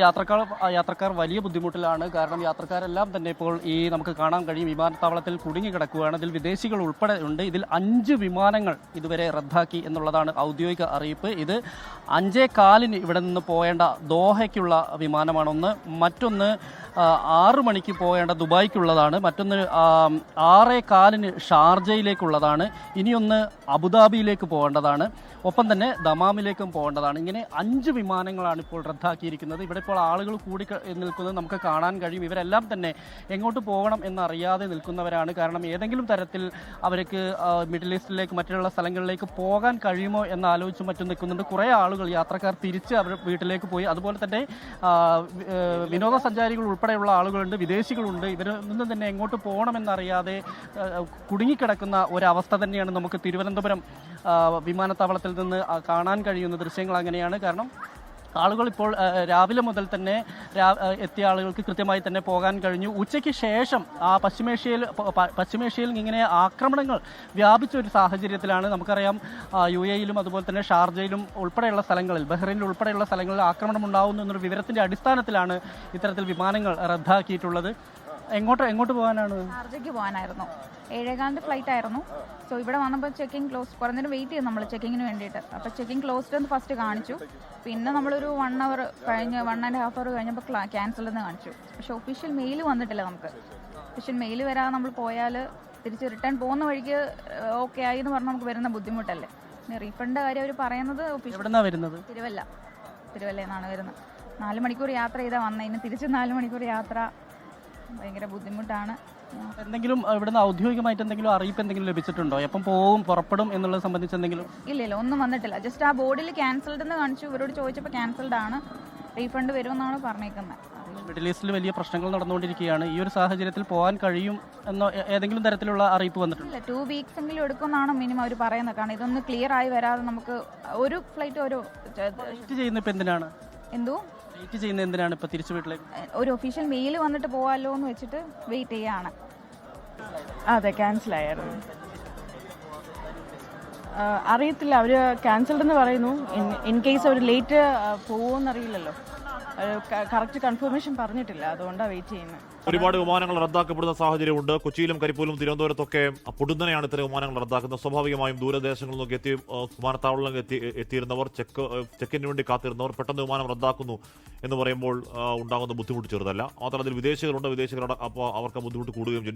യാത്രക്കാർ വലിയ ബുദ്ധിമുട്ടിലാണ്. കാരണം യാത്രക്കാരെല്ലാം തന്നെ ഇപ്പോൾ നമുക്ക് കാണാൻ കഴിയും വിമാനത്താവളത്തിൽ കുടുങ്ങിക്കിടക്കുകയാണ്. ഇതിൽ വിദേശികൾ ഉൾപ്പെടെ ഉണ്ട്. ഇതിൽ 5 വിമാനങ്ങൾ ഇതുവരെ റദ്ദാക്കി എന്നുള്ളതാണ് ഔദ്യോഗിക അറിയിപ്പ്. ഇത് 5:15 ഇവിടെ നിന്ന് പോയേണ്ട ദോഹയ്ക്കുള്ള വിമാനമാണ് ഒന്ന്. മറ്റൊന്ന് 6 മണിക്ക് പോയേണ്ട ദുബായ്ക്കുള്ളതാണ്. മറ്റൊന്ന് 6:15 ഷാർജയിലേക്കുള്ളതാണ്. ഇനിയൊന്ന് അബുദാബിയിലേക്ക് പോകേണ്ടതാണ്. ഒപ്പം തന്നെ ദമാമിലേക്കും പോകേണ്ടതാണ്. ഇങ്ങനെ 5 വിമാനങ്ങളാണ് ഇപ്പോൾ റദ്ദാക്കിയിരിക്കുന്നത്. ഇവിടെ ഇപ്പോൾ ആളുകൾ കൂടി നിൽക്കുന്നത് നമുക്ക് കാണാൻ കഴിയും. ഇവരെല്ലാം തന്നെ എങ്ങോട്ട് പോകണം എന്നറിയാതെ നിൽക്കുന്നവരാണ്. കാരണം ഏതെങ്കിലും തരത്തിൽ അവർക്ക് മിഡിൽ ഈസ്റ്റിലേക്ക് മറ്റുള്ള സ്ഥലങ്ങളിലേക്ക് പോകാൻ കഴിയുമോ എന്നാലോചിച്ച് മറ്റും നിൽക്കുന്നുണ്ട്. കുറേ ആളുകൾ യാത്രക്കാർ തിരിച്ച് അവർ വീട്ടിലേക്ക് പോയി. അതുപോലെ തന്നെ വിനോദസഞ്ചാരികൾ ഉൾപ്പെടെയുള്ള ആളുകളുണ്ട്, വിദേശികളുണ്ട്. ഇവരൊന്നും തന്നെ എങ്ങോട്ട് പോകണമെന്നറിയാതെ കുടുങ്ങിക്കിടക്കുന്ന ഒരവസ്ഥ തന്നെയാണ് നമുക്ക് തിരുവനന്തപുരം വിമാനത്താവളത്തിൽ നിന്ന് കാണാൻ കഴിയുന്ന ദൃശ്യങ്ങൾ അങ്ങനെയാണ്. കാരണം ആളുകൾ ഇപ്പോൾ രാവിലെ മുതൽ തന്നെ എത്തിയ ആളുകൾക്ക് കൃത്യമായി തന്നെ പോകാൻ കഴിഞ്ഞു. ഉച്ചയ്ക്ക് ശേഷം പശ്ചിമേഷ്യയിൽ ഇങ്ങനെ ആക്രമണങ്ങൾ വ്യാപിച്ച ഒരു സാഹചര്യത്തിലാണ്. നമുക്കറിയാം UAE-യിലും അതുപോലെ തന്നെ ഷാർജയിലും ഉൾപ്പെടെയുള്ള സ്ഥലങ്ങളിൽ, ബഹ്റൈനിൽ ഉൾപ്പെടെയുള്ള സ്ഥലങ്ങളിൽ ആക്രമണം ഉണ്ടാകുന്നു എന്നൊരു വിവരത്തിൻ്റെ അടിസ്ഥാനത്തിലാണ് ഇത്തരത്തിൽ വിമാനങ്ങൾ റദ്ദാക്കിയിട്ടുള്ളത്. എങ്ങോട്ട് പോകാനാണ്? ഷാർജയ്ക്ക് പോകാനായിരുന്നു. 7:15 ഫ്ലൈറ്റ് ആയിരുന്നു. സോ ഇവിടെ വന്നപ്പോൾ ചെക്കിംഗ് ക്ലോസ്, കുറേ നേരം വെയിറ്റ് ചെയ്യും നമ്മൾ ചെക്കിങ്ങിന് വേണ്ടിയിട്ട്. അപ്പോൾ ചെക്കിംഗ് ക്ലോസ്ഡ് എന്ന് ഫസ്റ്റ് കാണിച്ചു. പിന്നെ നമ്മളൊരു 1 അവർ കഴിഞ്ഞ് 1.5 അവർ കഴിഞ്ഞപ്പോൾ ക്യാൻസൽ എന്ന് കാണിച്ചു. പക്ഷേ ഒഫീഷ്യൽ മെയിൽ വന്നിട്ടില്ല നമുക്ക്. ഒഫീഷ്യൽ മെയിൽ വരാതെ നമ്മൾ പോയാൽ തിരിച്ച് റിട്ടേൺ പോകുന്ന വഴിക്ക് ഓക്കെ ആയി എന്ന് പറഞ്ഞാൽ നമുക്ക് വരുന്ന ബുദ്ധിമുട്ടല്ലേ. റീഫണ്ട് കാര്യം അവർ പറയുന്നത് തിരുവല്ലയിൽ നിന്നാണ് വരുന്നത്. 4 മണിക്കൂർ യാത്ര ചെയ്താൽ വന്നത്. ഇനി തിരിച്ച് 4 മണിക്കൂർ യാത്ര ഭയങ്കര ബുദ്ധിമുട്ടാണ്. എന്തെങ്കിലും ഇവിടുന്ന് ഔദ്യോഗികമായിട്ട് എന്തെങ്കിലും അറിയിപ്പ് എന്തെങ്കിലും ലഭിച്ചിട്ടുണ്ടോ? എപ്പം പുറപ്പെടും എന്നുള്ളത് സംബന്ധിച്ച് എന്തെങ്കിലും? ഇല്ല, ഒന്നും വന്നിട്ടില്ല. ജസ്റ്റ് ആ ബോർഡിൽ ക്യാൻസൽഡ് എന്ന് കാണിച്ചു. ഇവരോട് ചോദിച്ചപ്പോൾ ക്യാൻസൽഡ് ആണ്, റീഫണ്ട് വരുമെന്നാണ് പറഞ്ഞേക്കുന്നത്. മിഡിൽ ഈസ്റ്റിൽ വലിയ പ്രശ്നങ്ങൾ നടന്നുകൊണ്ടിരിക്കുകയാണ്. ഈ ഒരു സാഹചര്യത്തിൽ പോകാൻ കഴിയും എന്നോ ഏതെങ്കിലും തരത്തിലുള്ള അറിയിപ്പ് വന്നിട്ടുണ്ട്? ഇല്ല, 2 വീക്സ് എങ്കിലും എടുക്കുമെന്നാണ് മിനിമം അവർ പറയുന്നത്. കാരണം ഇതൊന്ന് ക്ലിയർ ആയി വരാതെ നമുക്ക് ഒരു ഫ്ലൈറ്റ് ചെയ്യുന്ന ഇപ്പം എന്തിനാണ്? എന്തോ ചെയ്യുന്നത് എന്തിനാണ്? ഇപ്പൊ തിരിച്ചു വീട്ടിലേക്ക് ഒരു ഒഫീഷ്യൽ മെയിൽ വന്നിട്ട് പോവാലോ എന്ന് വെച്ചിട്ട് വെയിറ്റ് ചെയ്യാണ്. അതെ, ക്യാൻസൽ ആയിരുന്നു. അറിയത്തില്ല, അവർ ക്യാൻസൽഡ് എന്ന് പറയുന്നു. ഇൻ കേസ് അവർ ലേറ്റ് പോകുമെന്നറിയില്ലല്ലോ. കറക്റ്റ് കൺഫർമേഷൻ പറഞ്ഞിട്ടില്ല, അതുകൊണ്ടാണ് വെയിറ്റ് ചെയ്യുന്നത്. ഒരുപാട് വിമാനങ്ങൾ റദ്ദാക്കപ്പെടുന്ന സാഹചര്യമുണ്ട്. കൊച്ചിയിലും കരിപ്പൂരിലും തിരുവനന്തപുരത്തൊക്കെ പൊടുന്നനെയാണ് ഇത്തരം വിമാനങ്ങൾ റദ്ദാക്കുന്നത്. സ്വാഭാവികമായും ദൂരദേശങ്ങളിൽ നിന്നൊക്കെ വിമാനത്താവളങ്ങളിൽ എത്തിയിരുന്നവർ ചെക്കിന് വേണ്ടി കാത്തിരുന്നവർ പെട്ടെന്ന് വിമാനം റദ്ദാക്കുന്നു എന്ന് പറയുമ്പോൾ ഉണ്ടാകുന്ന ബുദ്ധിമുട്ട് ചെറുതല്ല. മാത്രമല്ല അതിൽ വിദേശികളുണ്ട്. വിദേശികളുടെ അപ്പോൾ അവർക്ക് ബുദ്ധിമുട്ട് കൂടുകയും ചെയ്യും.